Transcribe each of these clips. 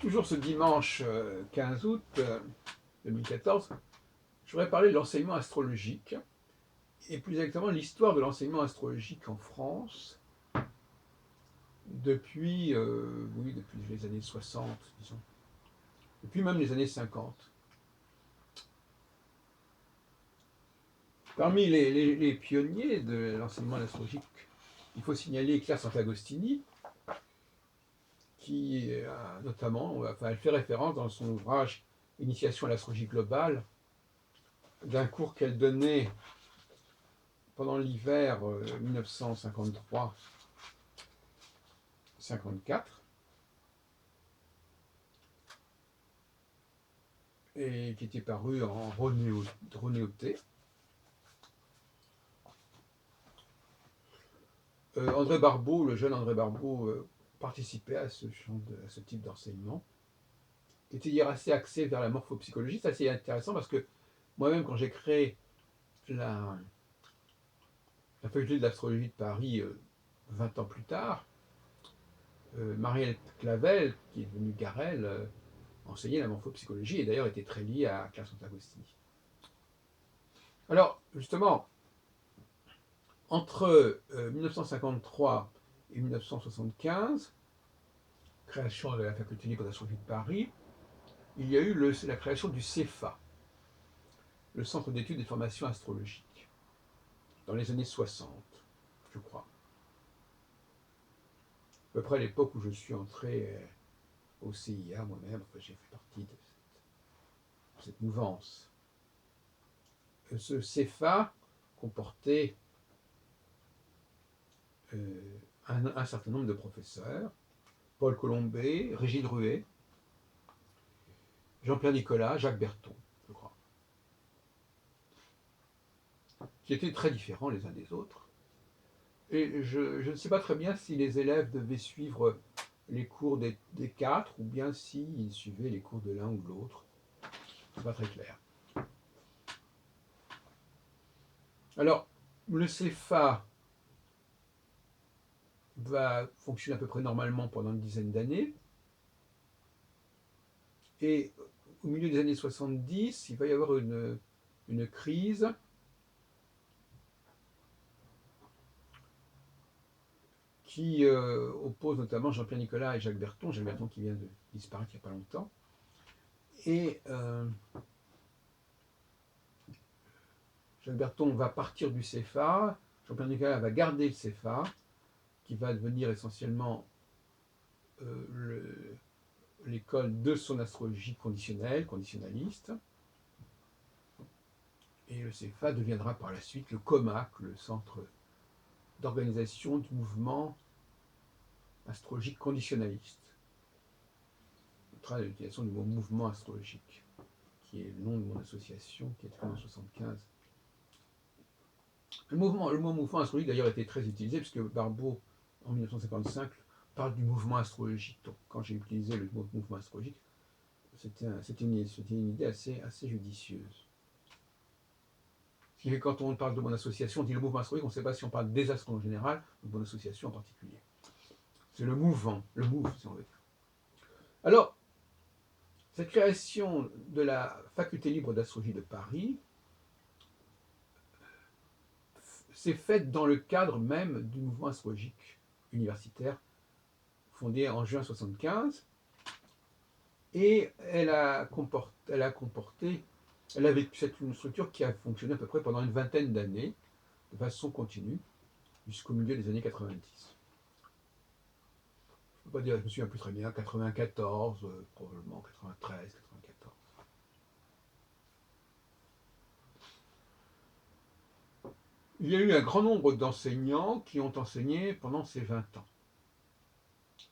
toujours ce dimanche 15 août 2014, je voudrais parler de l'enseignement astrologique, et plus exactement l'histoire de l'enseignement astrologique en France depuis, oui, depuis les années 60, disons, depuis même les années 50. Parmi les pionniers de l'enseignement astrologique, il faut signaler Claire Sant'Agostini, qui a notamment, enfin, elle fait référence dans son ouvrage Initiation à l'astrologie globale, d'un cours qu'elle donnait pendant l'hiver 1953-54, et qui était paru en Ronéoté. André Barbeau, le jeune André Barbeau, participait à ce type d'enseignement, qui était hier assez axé vers la morphopsychologie. C'est assez intéressant parce que moi-même, quand j'ai créé la faculté de l'astrologie de Paris 20 ans plus tard, Marielle Clavel, qui est devenue Garel, enseignait la morphopsychologie et d'ailleurs était très liée à Claire Sant'Agostini. Alors, justement, entre 1953 et 1975, création de la faculté libre d'astrologie de Paris, il y a eu la création du CEFA, le Centre d'études et de formation astrologique, dans les années 60, je crois. À peu près à l'époque où je suis entré au CIA moi-même, enfin, j'ai fait partie de cette mouvance. Ce CEFA comportait un certain nombre de professeurs: Paul Colombet, Régis Drouet, Jean-Pierre Nicolas, Jacques Berton, je crois, qui étaient très différents les uns des autres. Et je ne sais pas très bien si les élèves devaient suivre les cours des quatre ou bien s'ils suivaient les cours de l'un ou de l'autre. C'est pas très clair. Alors, le CEFA va fonctionner à peu près normalement pendant une dizaine d'années. Et au milieu des années 70, il va y avoir une crise qui oppose notamment Jean-Pierre Nicolas et Jacques Berton qui vient de disparaître il n'y a pas longtemps. Et Jacques Berton va partir du CEFA, Jean-Pierre Nicolas va garder le CEFA, qui va devenir essentiellement l'école de son astrologie conditionnelle, conditionnaliste. Et le CEFA deviendra par la suite le COMAC, le Centre d'organisation du mouvement astrologique conditionnaliste. On travaille à l'utilisation du mot mouvement astrologique, qui est le nom de mon association, qui est créée en 1975. Le mot mouvement astrologique d'ailleurs était très utilisé, puisque Barbeau, en 1955, parle du mouvement astrologique. Donc quand j'ai utilisé le mot mouvement astrologique, c'était une idée assez judicieuse. Ce qui fait que quand on parle de mon association, on dit le mouvement astrologique, on ne sait pas si on parle des astres en général ou de mon association en particulier. C'est le mouvement, le move, si on veut. Alors, cette création de la faculté libre d'astrologie de Paris s'est faite dans le cadre même du mouvement astrologique universitaire fondé en juin 1975, et elle avait une structure qui a fonctionné à peu près pendant une vingtaine d'années, de façon continue, jusqu'au milieu des années 90. Je ne peux pas dire, je me souviens plus très bien, 94, probablement 93, 94. Il y a eu un grand nombre d'enseignants qui ont enseigné pendant ces 20 ans.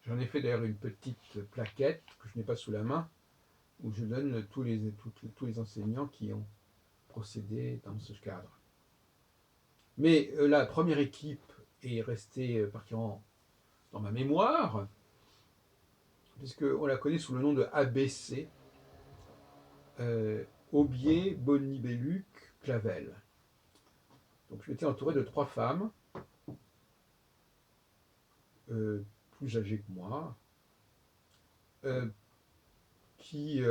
J'en ai fait d'ailleurs une petite plaquette que je n'ai pas sous la main, où je donne tous les enseignants qui ont procédé dans ce cadre. Mais la première équipe est restée particulièrement dans ma mémoire, puisqu'on la connaît sous le nom de ABC, Aubier, Bonny-Belluc, Clavel. Donc je m'étais entouré de 3 femmes, plus âgées que moi, qui,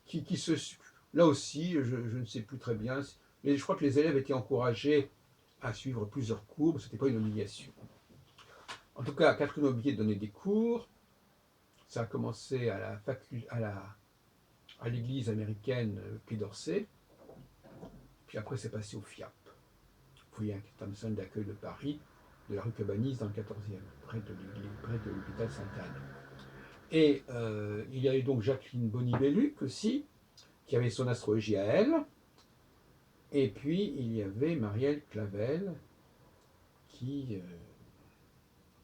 qui se... Là aussi, je ne sais plus très bien, mais je crois que les élèves étaient encouragés à suivre plusieurs cours, ce n'était pas une obligation. En tout cas, Catherine Aubier donnait des cours. Ça a commencé à l'église américaine Quai d'Orsay. Puis après, c'est passé au FIAP, Fouillin, qui est un centre d'accueil de Paris, de la rue Cabanis dans le 14e, près de l'hôpital Sainte-Anne. Et il y avait donc Jacqueline Bonny-Belluc aussi, qui avait son astrologie à elle. Et puis, il y avait Marielle Clavel, qui,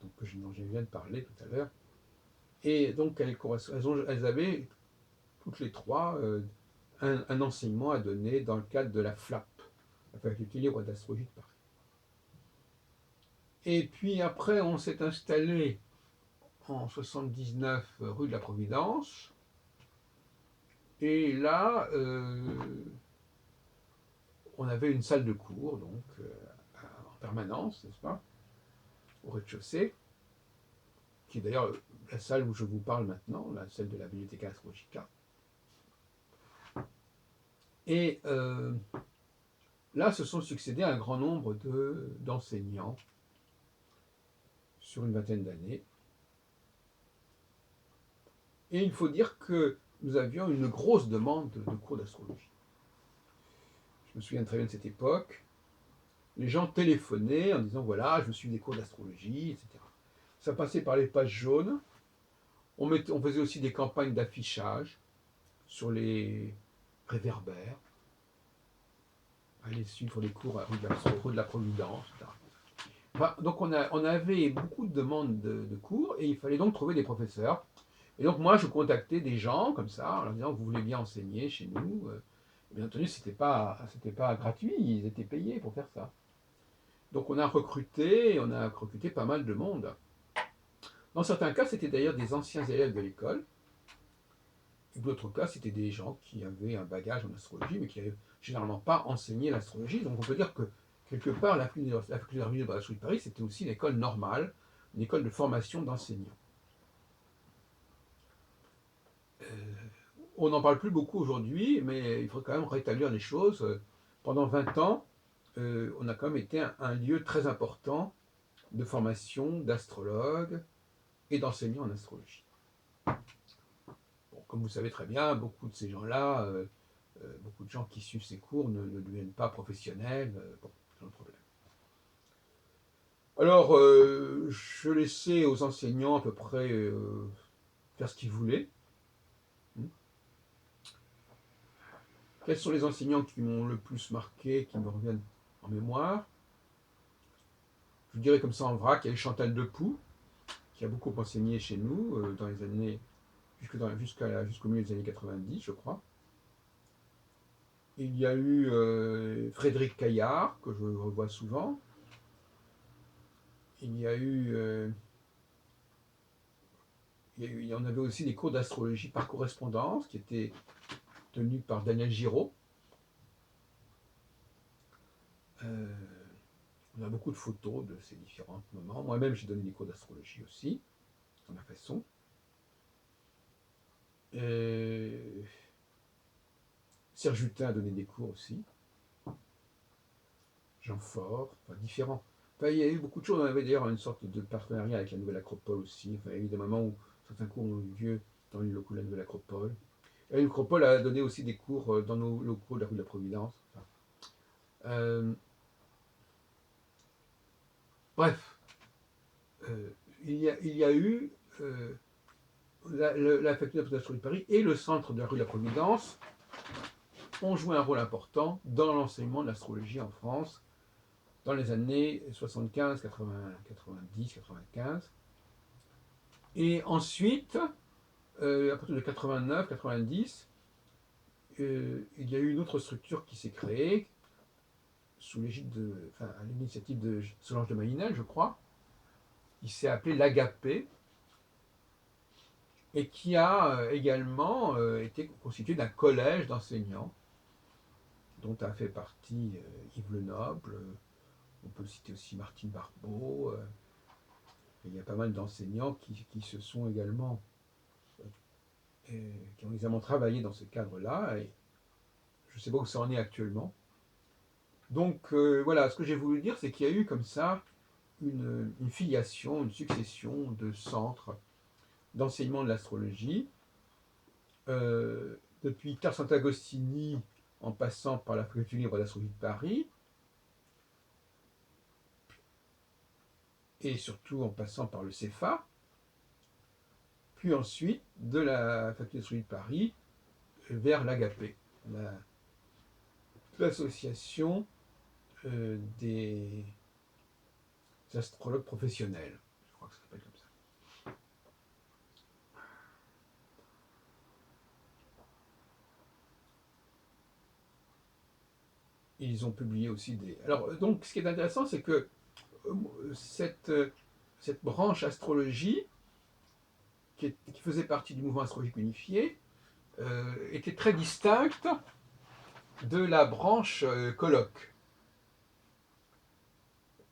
dont je viens de parler tout à l'heure. Et donc, elles avaient toutes les trois un enseignement à donner dans le cadre de la FLAP, la Faculté libre d'astrologie de Paris. Et puis après, on s'est installé en 79 rue de la Providence. Et là, on avait une salle de cours, donc en permanence, n'est-ce pas, au rez-de-chaussée, qui est d'ailleurs la salle où je vous parle maintenant, la salle de la Bibliotheca Astrologica. Et là, se sont succédés un grand nombre d'enseignants sur une vingtaine d'années. Et il faut dire que nous avions une grosse demande de cours d'astrologie. Je me souviens très bien de cette époque. Les gens téléphonaient en disant voilà, je suis des cours d'astrologie, etc. Ça passait par les pages jaunes. On faisait aussi des campagnes d'affichage sur les réverbères. Aller suivre les cours à rue de la Providence, etc. Enfin, donc on avait beaucoup de demandes de cours et il fallait donc trouver des professeurs. Et donc moi je contactais des gens comme ça en leur disant vous voulez bien enseigner chez nous. Bien entendu c'était pas gratuit, ils étaient payés pour faire ça. Donc on a recruté pas mal de monde. Dans certains cas c'était d'ailleurs des anciens élèves de l'école. D'autres cas c'était des gens qui avaient un bagage en astrologie mais qui n'avaient généralement pas enseigné l'astrologie. Donc on peut dire que quelque part la faculté d'astrologie de Paris c'était aussi une école normale, une école de formation d'enseignants. On n'en parle plus beaucoup aujourd'hui, mais il faut quand même rétablir les choses. Pendant 20 ans, on a quand même été un lieu très important de formation d'astrologues et d'enseignants en astrologie. Bon, comme vous savez très bien, beaucoup de ces gens-là, beaucoup de gens qui suivent ces cours ne deviennent pas professionnels. Bon, c'est un problème. Alors, je laissais aux enseignants à peu près faire ce qu'ils voulaient. Quels sont les enseignants qui m'ont le plus marqué, qui me reviennent en mémoire? Je vous dirais comme ça en vrac, il y a eu Chantal Depoux, qui a beaucoup enseigné chez nous dans les années jusqu'au milieu des années 90, je crois. Il y a eu Frédéric Caillard, que je revois souvent. Il y en avait aussi des cours d'astrologie par correspondance, qui étaient tenus par Daniel Giraud. On a beaucoup de photos de ces différents moments. Moi-même, j'ai donné des cours d'astrologie aussi, à ma façon. Serge Hutin a donné des cours aussi. Jean Faure, enfin différents. Enfin, il y a eu beaucoup de choses. On avait d'ailleurs une sorte de partenariat avec la Nouvelle Acropole aussi. Enfin, il y a eu des moments où certains cours ont eu lieu dans les locaux de la Nouvelle Acropole. Et l'Acropole a donné aussi des cours dans nos locaux de la rue de la Providence. Enfin, bref, il y a eu la faculté d'astrologie de Paris et le centre de la rue de la Providence ont joué un rôle important dans l'enseignement de l'astrologie en France dans les années 75, 80, 90, 95. Et ensuite, à partir de 89, 90, il y a eu une autre structure qui s'est créée sous l'égide à l'initiative de Solange de Maïnel, je crois, qui s'est appelée l'Agapé et qui a également été constituée d'un collège d'enseignants dont a fait partie Yves Lenoble, on peut citer aussi Martine Barbeau, il y a pas mal d'enseignants qui se sont également, qui ont également travaillé dans ce cadre-là, et je ne sais pas où ça en est actuellement. Donc voilà, ce que j'ai voulu dire, c'est qu'il y a eu comme ça une filiation, une succession de centres d'enseignement de l'astrologie, depuis Tar Sant'Agostini, en passant par la Faculté libre d'astrologie de Paris, et surtout en passant par le CEFA, puis ensuite de la Faculté d'astrologie de Paris vers l'AGAPE, l'association des astrologues professionnels. Je crois que ça s'appelle comme ça. Ils ont publié aussi des... Alors, donc, ce qui est intéressant, c'est que cette, cette branche astrologie, qui faisait partie du mouvement astrologique unifié, était très distincte de la branche colloque.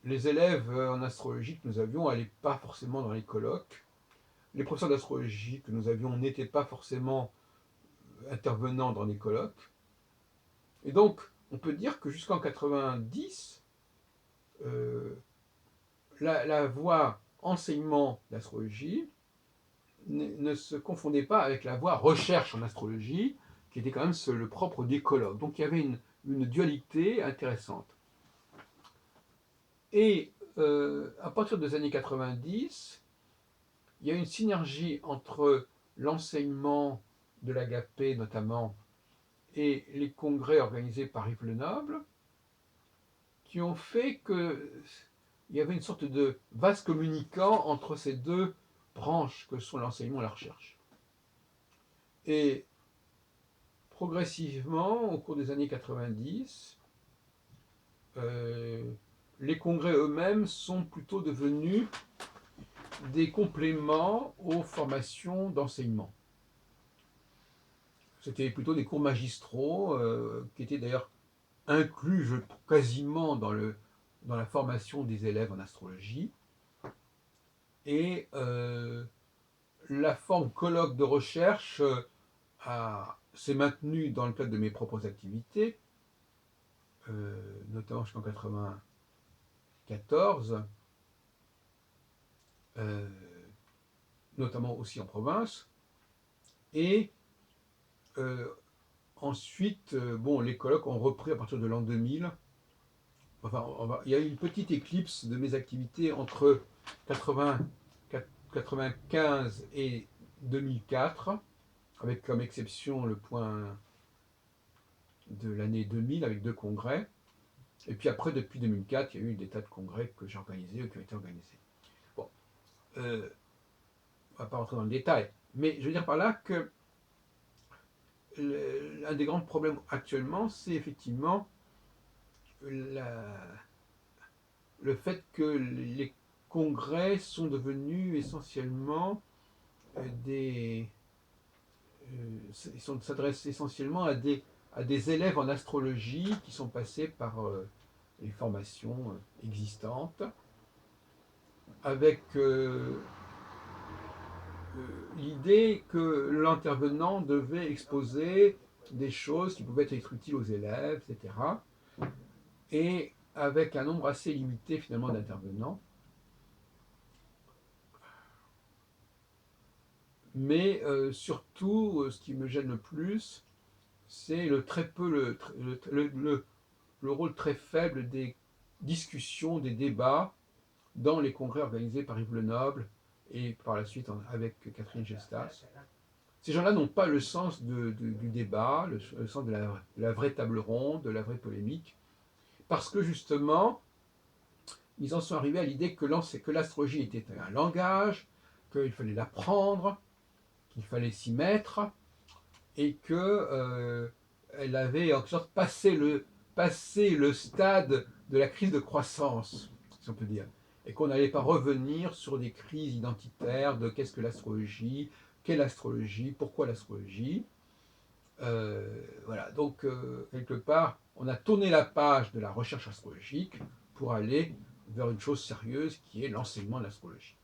Les élèves en astrologie que nous avions n'allaient pas forcément dans les colloques. Les professeurs d'astrologie que nous avions n'étaient pas forcément intervenants dans les colloques. Et donc, on peut dire que jusqu'en 90, la voie enseignement d'astrologie ne se confondait pas avec la voie recherche en astrologie, qui était quand même le propre des colloques. Donc il y avait une dualité intéressante. Et à partir des années 90, il y a une synergie entre l'enseignement de l'Agapé notamment et les congrès organisés par Yves Le Noble, qui ont fait qu'il y avait une sorte de vase communicant entre ces deux branches que sont l'enseignement et la recherche. Et progressivement, au cours des années 90, les congrès eux-mêmes sont plutôt devenus des compléments aux formations d'enseignement. C'était plutôt des cours magistraux qui étaient d'ailleurs inclus quasiment dans la formation des élèves en astrologie. Et la forme colloque de recherche s'est maintenue dans le cadre de mes propres activités, notamment jusqu'en 1994, notamment aussi en province. Et ensuite, bon, les colloques ont repris à partir de l'an 2000. Enfin, il y a eu une petite éclipse de mes activités entre 95 et 2004, avec comme exception le point de l'année 2000 avec 2 congrès. Et puis après, depuis 2004, il y a eu des tas de congrès que j'ai organisés ou qui ont été organisés. Bon, on ne va pas rentrer dans le détail, mais je veux dire par là que l'un des grands problèmes actuellement, c'est effectivement le fait que les congrès sont devenus essentiellement ils s'adressent essentiellement à des élèves en astrologie qui sont passés par les formations existantes, avec l'idée que l'intervenant devait exposer des choses qui pouvaient être utiles aux élèves, etc. Et avec un nombre assez limité finalement d'intervenants. Mais surtout, ce qui me gêne le plus, c'est le rôle très faible des discussions, des débats dans les congrès organisés par Yves Le Noble et par la suite avec Catherine Gestas. Ces gens-là n'ont pas le sens du débat, le sens de la vraie table ronde, de la vraie polémique, parce que justement, ils en sont arrivés à l'idée que l'astrologie était un langage, qu'il fallait l'apprendre, qu'il fallait s'y mettre, et que elle avait en quelque sorte passé le stade de la crise de croissance, si on peut dire, et qu'on n'allait pas revenir sur des crises identitaires de qu'est-ce que l'astrologie, quelle astrologie, pourquoi l'astrologie. Voilà, donc quelque part, on a tourné la page de la recherche astrologique pour aller vers une chose sérieuse qui est l'enseignement de l'astrologie.